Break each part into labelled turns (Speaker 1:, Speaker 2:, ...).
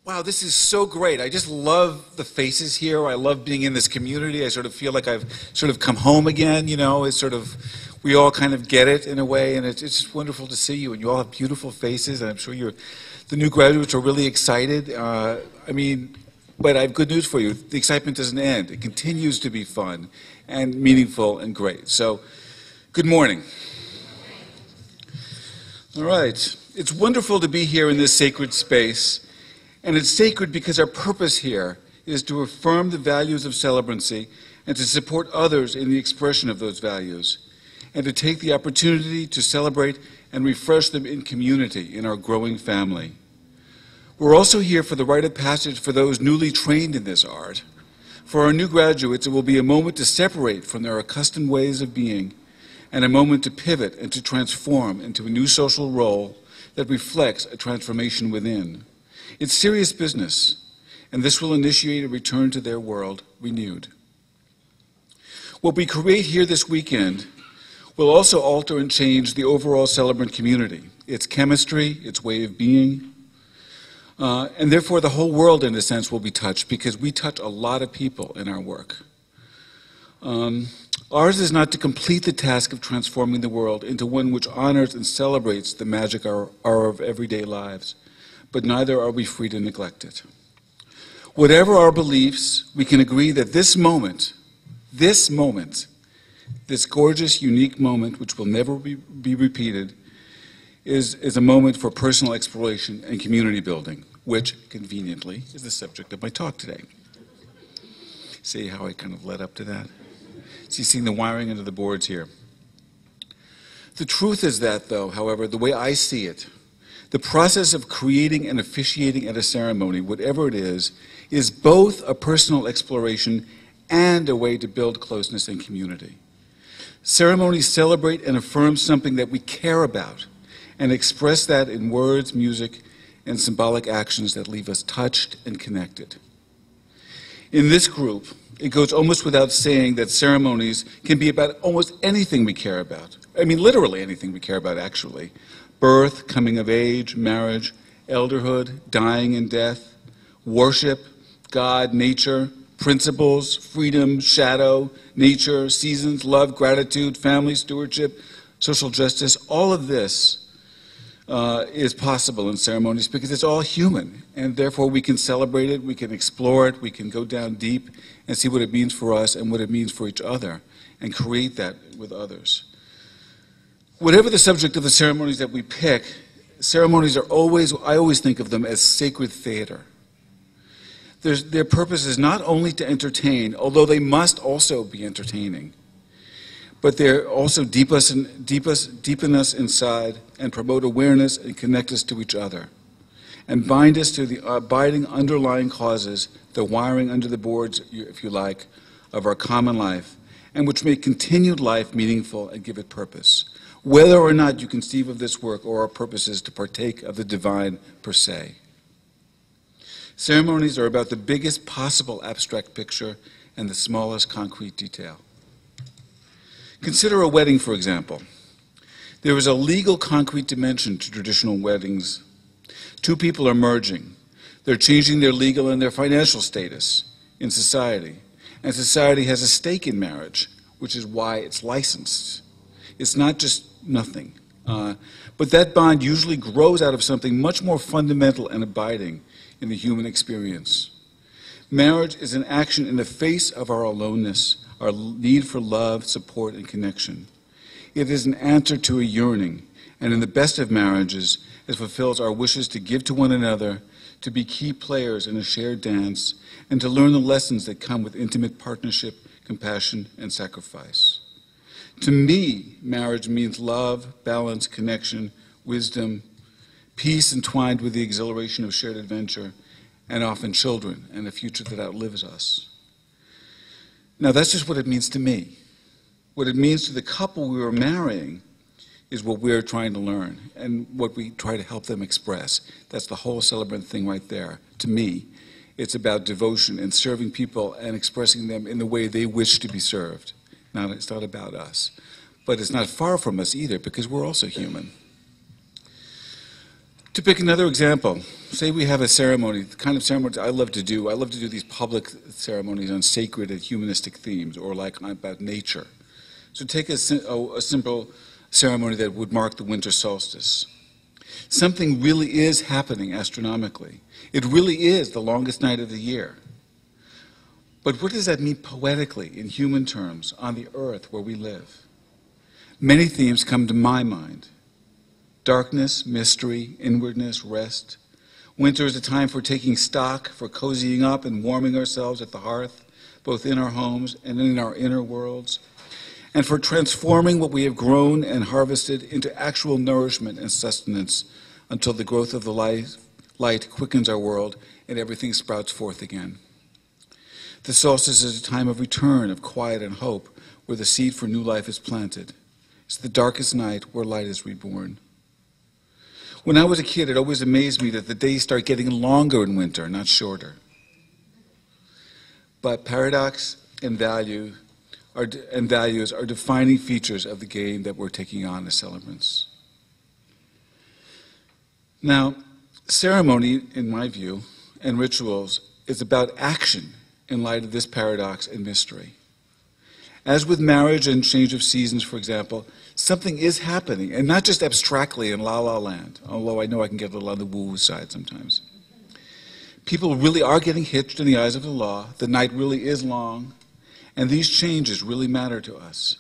Speaker 1: Wow, this is so great. I just love the faces here. I love being in this community. I sort of feel like I've sort of come home again, you know. It's sort of, we all kind of get it in a way, and it's just wonderful to see you. And you all have beautiful faces, and I'm sure the new graduates are really excited. But I have good news for you. The excitement doesn't end. It continues to be fun and meaningful and great. So, good morning. All right. It's wonderful to be here in this sacred space. And it's sacred because our purpose here is to affirm the values of celebrancy and to support others in the expression of those values, and to take the opportunity to celebrate and refresh them in community, in our growing family. We're also here for the rite of passage for those newly trained in this art. For our new graduates, it will be a moment to separate from their accustomed ways of being, and a moment to pivot and to transform into a new social role that reflects a transformation within. It's serious business, and this will initiate a return to their world renewed. What we create here this weekend will also alter and change the overall celebrant community, its chemistry, its way of being, and therefore the whole world, in a sense, will be touched because we touch a lot of people in our work. Ours is not to complete the task of transforming the world into one which honors and celebrates the magic hour of everyday lives, but neither are we free to neglect it. Whatever our beliefs, we can agree that this moment, this gorgeous, unique moment, which will never be repeated, is a moment for personal exploration and community building, which, conveniently, is the subject of my talk today. See how I kind of led up to that? So you're seeing the wiring into the boards here. The truth is that, though, however, the way I see it, the process of creating and officiating at a ceremony, whatever it is both a personal exploration and a way to build closeness and community. Ceremonies celebrate and affirm something that we care about and express that in words, music, and symbolic actions that leave us touched and connected. In this group, it goes almost without saying that ceremonies can be about almost anything we care about. I mean, literally anything we care about, actually. Birth, coming of age, marriage, elderhood, dying and death, worship, God, nature, principles, freedom, shadow, nature, seasons, love, gratitude, family, stewardship, social justice. All of this is possible in ceremonies because it's all human, and therefore we can celebrate it, we can explore it, we can go down deep and see what it means for us and what it means for each other, and create that with others. Whatever the subject of the ceremonies that we pick, ceremonies are always, I always think of them as sacred theater. Their purpose is not only to entertain, although they must also be entertaining, but they're also deepen us inside and promote awareness and connect us to each other, and bind us to the abiding underlying causes, the wiring under the boards, if you like, of our common life, and which make continued life meaningful and give it purpose, whether or not you conceive of this work or our purposes to partake of the divine per se. Ceremonies are about the biggest possible abstract picture and the smallest concrete detail. Consider a wedding, for example. There is a legal concrete dimension to traditional weddings. Two people are merging. They're changing their legal and their financial status in society. And society has a stake in marriage, which is why it's licensed. It's not just nothing. But that bond usually grows out of something much more fundamental and abiding in the human experience. Marriage is an action in the face of our aloneness, our need for love, support, and connection. It is an answer to a yearning, and in the best of marriages, it fulfills our wishes to give to one another, to be key players in a shared dance, and to learn the lessons that come with intimate partnership, compassion, and sacrifice. To me, marriage means love, balance, connection, wisdom, peace entwined with the exhilaration of shared adventure, and often children and a future that outlives us. Now, that's just what it means to me. What it means to the couple we were marrying is what we're trying to learn and what we try to help them express. That's the whole celebrant thing right there. To me, it's about devotion and serving people and expressing them in the way they wish to be served. Now, it's not about us. But it's not far from us either, because we're also human. To pick another example, say we have a ceremony, the kind of ceremonies I love to do. I love to do these public ceremonies on sacred and humanistic themes, or like about nature. So take a simple ceremony that would mark the winter solstice. Something really is happening astronomically. It really is the longest night of the year. But what does that mean poetically, in human terms, on the earth where we live? Many themes come to my mind. Darkness, mystery, inwardness, rest. Winter is a time for taking stock, for cozying up and warming ourselves at the hearth, both in our homes and in our inner worlds, and for transforming what we have grown and harvested into actual nourishment and sustenance until the growth of the light quickens our world and everything sprouts forth again. The solstice is a time of return, of quiet and hope, where the seed for new life is planted. It's the darkest night where light is reborn. When I was a kid, it always amazed me that the days start getting longer in winter, not shorter. But paradox and values are defining features of the game that we're taking on as celebrants. Now, ceremony, in my view, and rituals is about action in light of this paradox and mystery. As with marriage and change of seasons, for example, something is happening, and not just abstractly in la-la land, although I know I can get a little on the woo-woo side sometimes. People really are getting hitched in the eyes of the law. The night really is long, and these changes really matter to us.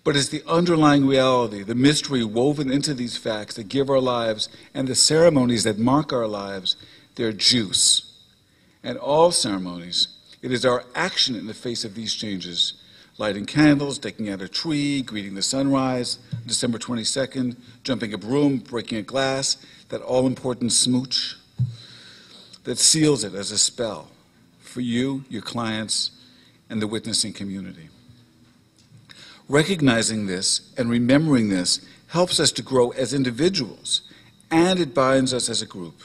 Speaker 1: But it's the underlying reality, the mystery woven into these facts that give our lives, and the ceremonies that mark our lives, their juice. And all ceremonies, it is our action in the face of these changes, lighting candles, decking out a tree, greeting the sunrise, December 22nd, jumping a broom, breaking a glass, that all-important smooch that seals it as a spell for you, your clients, and the witnessing community. Recognizing this and remembering this helps us to grow as individuals, and it binds us as a group.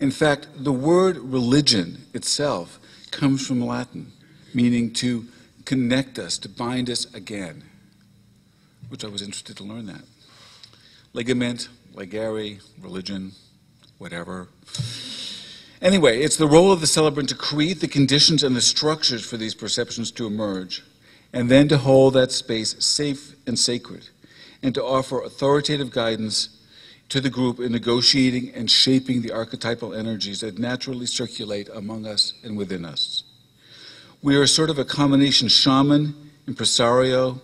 Speaker 1: In fact, the word religion itself comes from Latin, meaning to connect us, to bind us again, which I was interested to learn that. Ligament, ligare, religion, whatever. Anyway, it's the role of the celebrant to create the conditions and the structures for these perceptions to emerge, and then to hold that space safe and sacred, and to offer authoritative guidance to the group in negotiating and shaping the archetypal energies that naturally circulate among us and within us. We are sort of a combination shaman, impresario,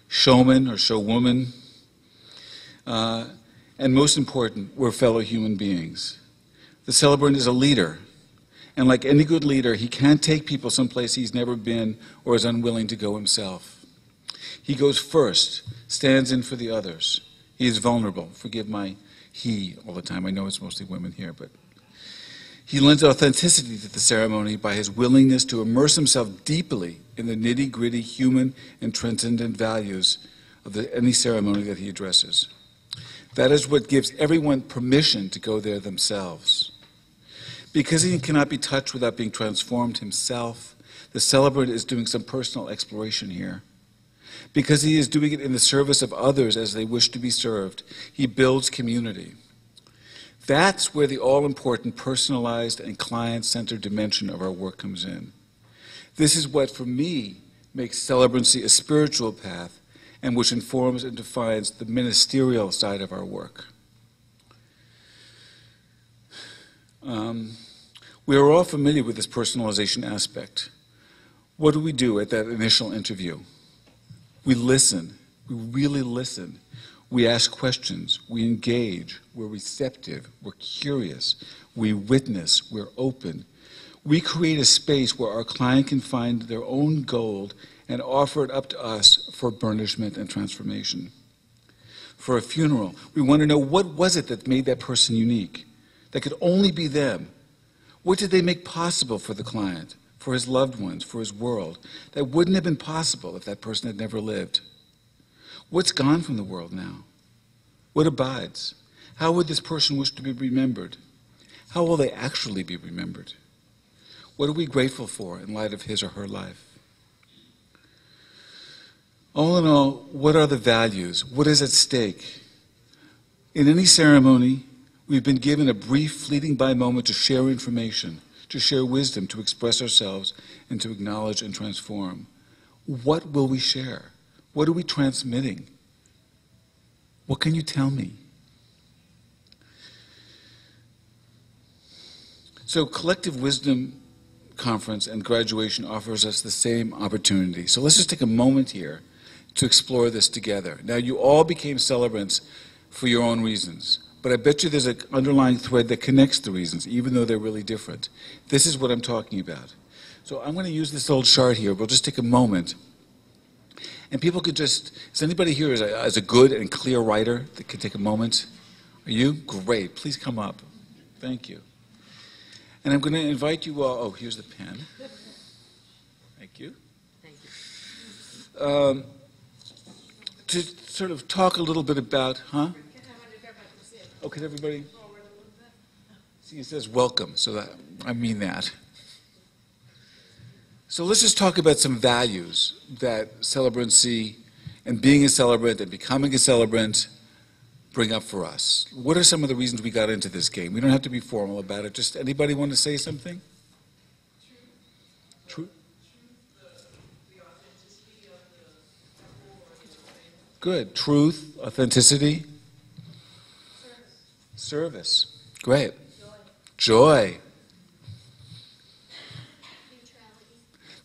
Speaker 1: showman or showwoman, and most important, we're fellow human beings. The celebrant is a leader, and like any good leader, he can't take people someplace he's never been or is unwilling to go himself. He goes first, stands in for the others. He is vulnerable. Forgive my he all the time. I know it's mostly women here, but he lends authenticity to the ceremony by his willingness to immerse himself deeply in the nitty-gritty human and transcendent values of any ceremony that he addresses. That is what gives everyone permission to go there themselves. Because he cannot be touched without being transformed himself, the celebrant is doing some personal exploration here. Because he is doing it in the service of others as they wish to be served, he builds community. That's where the all-important personalized and client-centered dimension of our work comes in. This is what, for me, makes celebrancy a spiritual path and which informs and defines the ministerial side of our work. We are all familiar with this personalization aspect. What do we do at that initial interview? We listen. We really listen. We ask questions. We engage. We're receptive. We're curious. We witness. We're open. We create a space where our client can find their own gold and offer it up to us for burnishment and transformation. For a funeral, we want to know, what was it that made that person unique? That could only be them. What did they make possible for the client, for his loved ones, for his world, that wouldn't have been possible if that person had never lived? What's gone from the world now? What abides? How would this person wish to be remembered? How will they actually be remembered? What are we grateful for in light of his or her life? All in all, what are the values? What is at stake? In any ceremony, We've been given a brief, fleeting by moment to share information, to share wisdom, to express ourselves, and to acknowledge and transform. What will we share? What are we transmitting? What can you tell me? So Collective Wisdom Conference and graduation offers us the same opportunity. So let's just take a moment here to explore this together. Now, you all became celebrants for your own reasons, but I bet you there's an underlying thread that connects the reasons, even though they're really different. This is what I'm talking about. So I'm going to use this old chart here. We'll just take a moment. And people could just, is anybody here as a good and clear writer that could take a moment? Are you? Great. Please come up. Thank you. And I'm going to invite you all, oh, here's the pen. Thank you.
Speaker 2: Thank you.
Speaker 1: To sort of talk a little bit about, huh? Oh, can everybody? See, it says welcome, so that, I mean that. So let's just talk about some values that celebrancy and being a celebrant and becoming a celebrant bring up for us. What are some of the reasons we got into this game? We don't have to be formal about it. Just anybody want to say something? Truth. Good. Truth, authenticity. Service. Great. Joy.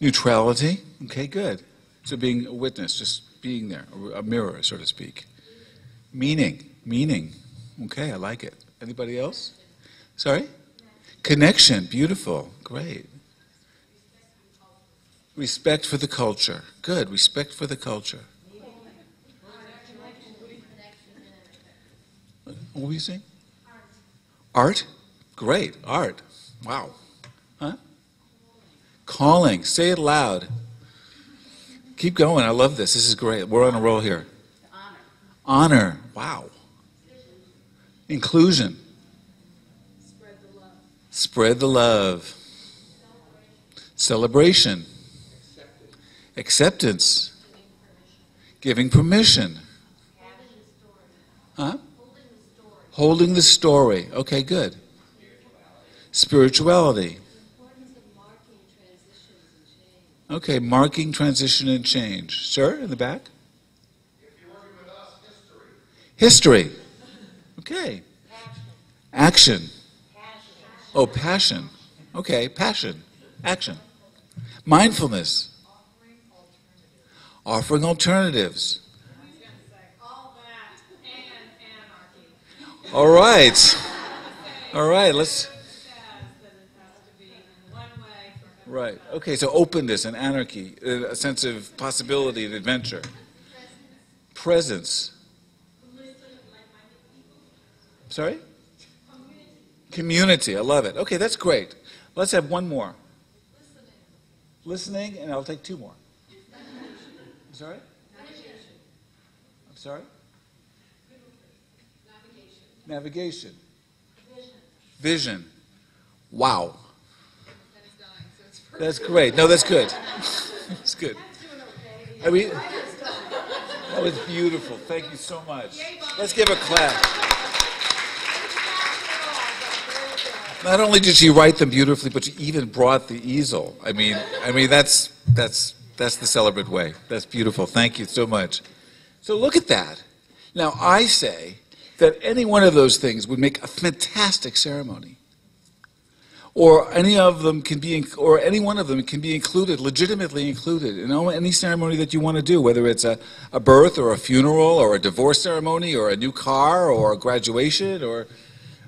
Speaker 1: Neutrality. Okay, good. So being a witness, just being there, a mirror, so to speak. Meaning. Okay, I like it. Anybody else? Sorry? Connection. Beautiful. Great. Respect for the culture. Good. Respect for the culture. What were you saying? Art. Great. Art. Wow. Huh? Calling. Say it loud. Keep going. I love this. This is great. We're on a roll here. Honor. Wow. Inclusion. Spread the love. Celebration. Acceptance. Giving permission. Huh? Holding the story. Okay, good. Spirituality. Okay, marking transition and change. Sir, in the back? History. Okay. Action. Oh, passion. Okay, passion. Action. Mindfulness. Offering alternatives. All right. All right, let's... Right. Okay, so openness and anarchy, a sense of possibility and adventure. Presence. Sorry? Community. I love it. Okay, that's great. Let's have one more. Listening, and I'll take two more. I'm sorry? I'm sorry? Navigation. Vision. Wow. That's great. No, that's good. That's good. I mean, that was beautiful. Thank you so much. Let's give a clap. Not only did she write them beautifully, but she even brought the easel. I mean that's the celebrant way. That's beautiful. Thank you so much. So look at that. Now I say that any one of those things would make a fantastic ceremony. Or any of them can be, or any one of them can be included, legitimately included in any ceremony that you want to do, whether it's a birth or a funeral or a divorce ceremony or a new car or a graduation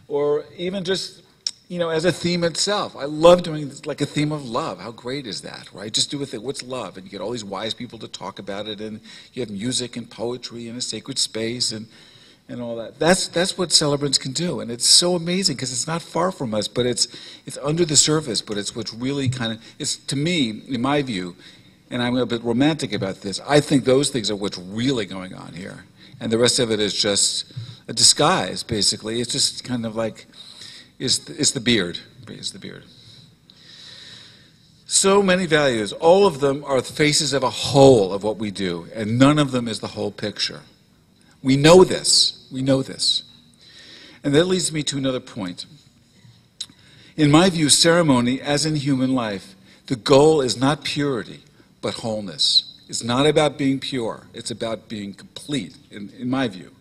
Speaker 1: or even just, you know, as a theme itself. I love doing like a theme of love. How great is that, right? Just do a thing. What's love? And you get all these wise people to talk about it, and you have music and poetry and a sacred space and all that. That's what celebrants can do, and it's so amazing because it's not far from us, but it's under the surface, but it's what's really kind of, it's, to me, in my view, and I'm a bit romantic about this, I think those things are what's really going on here, and the rest of it is just a disguise, basically. It's just kind of like, it's the beard. It's the beard. So many values. All of them are the faces of a whole of what we do, and none of them is the whole picture. We know this. We know this. And that leads me to another point. In my view, ceremony, as in human life, the goal is not purity, but wholeness. It's not about being pure. It's about being complete, in my view.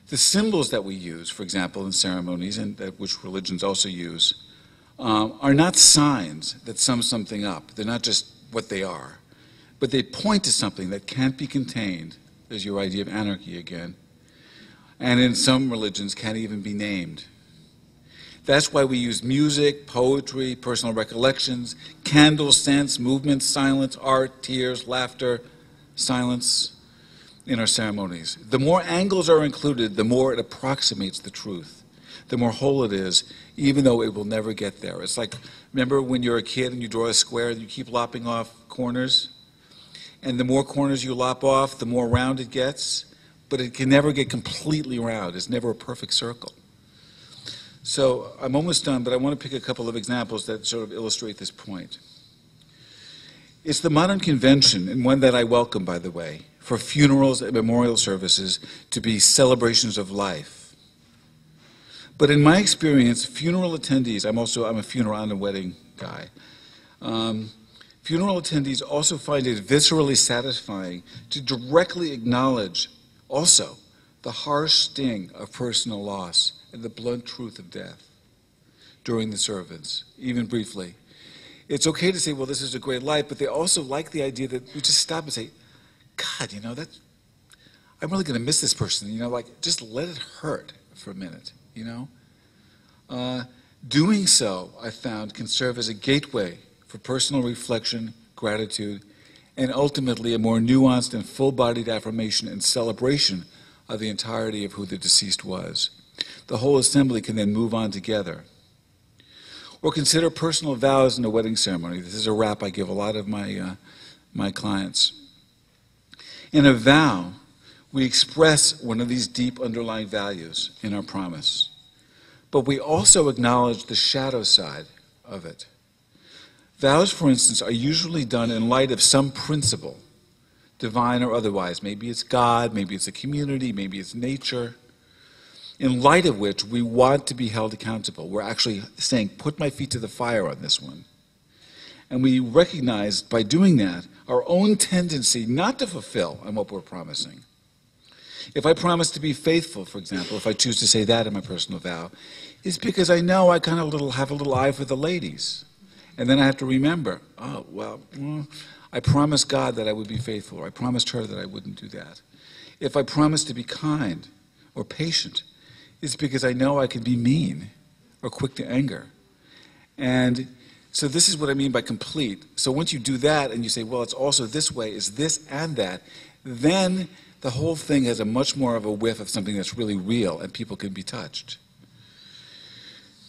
Speaker 1: The symbols that we use, for example, in ceremonies, and that which religions also use, are not signs that sum something up. They're not just what they are, but they point to something that can't be contained. There's your idea of anarchy again. And in some religions can't even be named. That's why we use music, poetry, personal recollections, candles, scents, movements, silence, art, tears, laughter, silence in our ceremonies. The more angles are included, the more it approximates the truth, the more whole it is, even though it will never get there. It's like, remember when you're a kid and you draw a square and you keep lopping off corners? And the more corners you lop off, the more round it gets, but it can never get completely round. It's never a perfect circle. So I'm almost done, but I want to pick a couple of examples that sort of illustrate this point. It's the modern convention, and one that I welcome, by the way, for funerals and memorial services to be celebrations of life. But in my experience, funeral attendees, I'm a funeral and a wedding guy. Funeral attendees also find it viscerally satisfying to directly acknowledge also the harsh sting of personal loss and the blunt truth of death during the service, even briefly. It's okay to say, well, this is a great life, but they also like the idea that we just stop and say, God, you know, I'm really going to miss this person, you know, like, just let it hurt for a minute, you know? Doing so, I found, can serve as a gateway for personal reflection, gratitude, and ultimately a more nuanced and full-bodied affirmation and celebration of the entirety of who the deceased was. The whole assembly can then move on together. Or consider personal vows in a wedding ceremony. This is a rap I give a lot of my clients. In a vow, we express one of these deep underlying values in our promise, but we also acknowledge the shadow side of it. Vows, for instance, are usually done in light of some principle, divine or otherwise. Maybe it's God, maybe it's a community, maybe it's nature, in light of which we want to be held accountable. We're actually saying, put my feet to the fire on this one. And we recognize by doing that our own tendency not to fulfill on what we're promising. If I promise to be faithful, for example, if I choose to say that in my personal vow, it's because I know I kind of have a little eye for the ladies. And then I have to remember, oh, well, I promised God that I would be faithful, or I promised her that I wouldn't do that. If I promise to be kind or patient, it's because I know I can be mean or quick to anger. And so this is what I mean by complete. So once you do that and you say, well, it's also this way, it's this and that, then the whole thing has a much more of a whiff of something that's really real and people can be touched.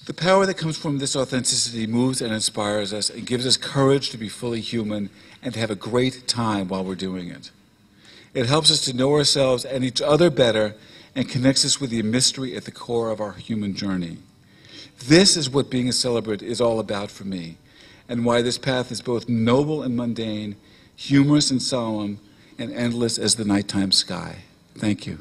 Speaker 1: The power that comes from this authenticity moves and inspires us and gives us courage to be fully human and to have a great time while we're doing it. It helps us to know ourselves and each other better and connects us with the mystery at the core of our human journey. This is what being a celebrant is all about for me, and why this path is both noble and mundane, humorous and solemn, and endless as the nighttime sky. Thank you.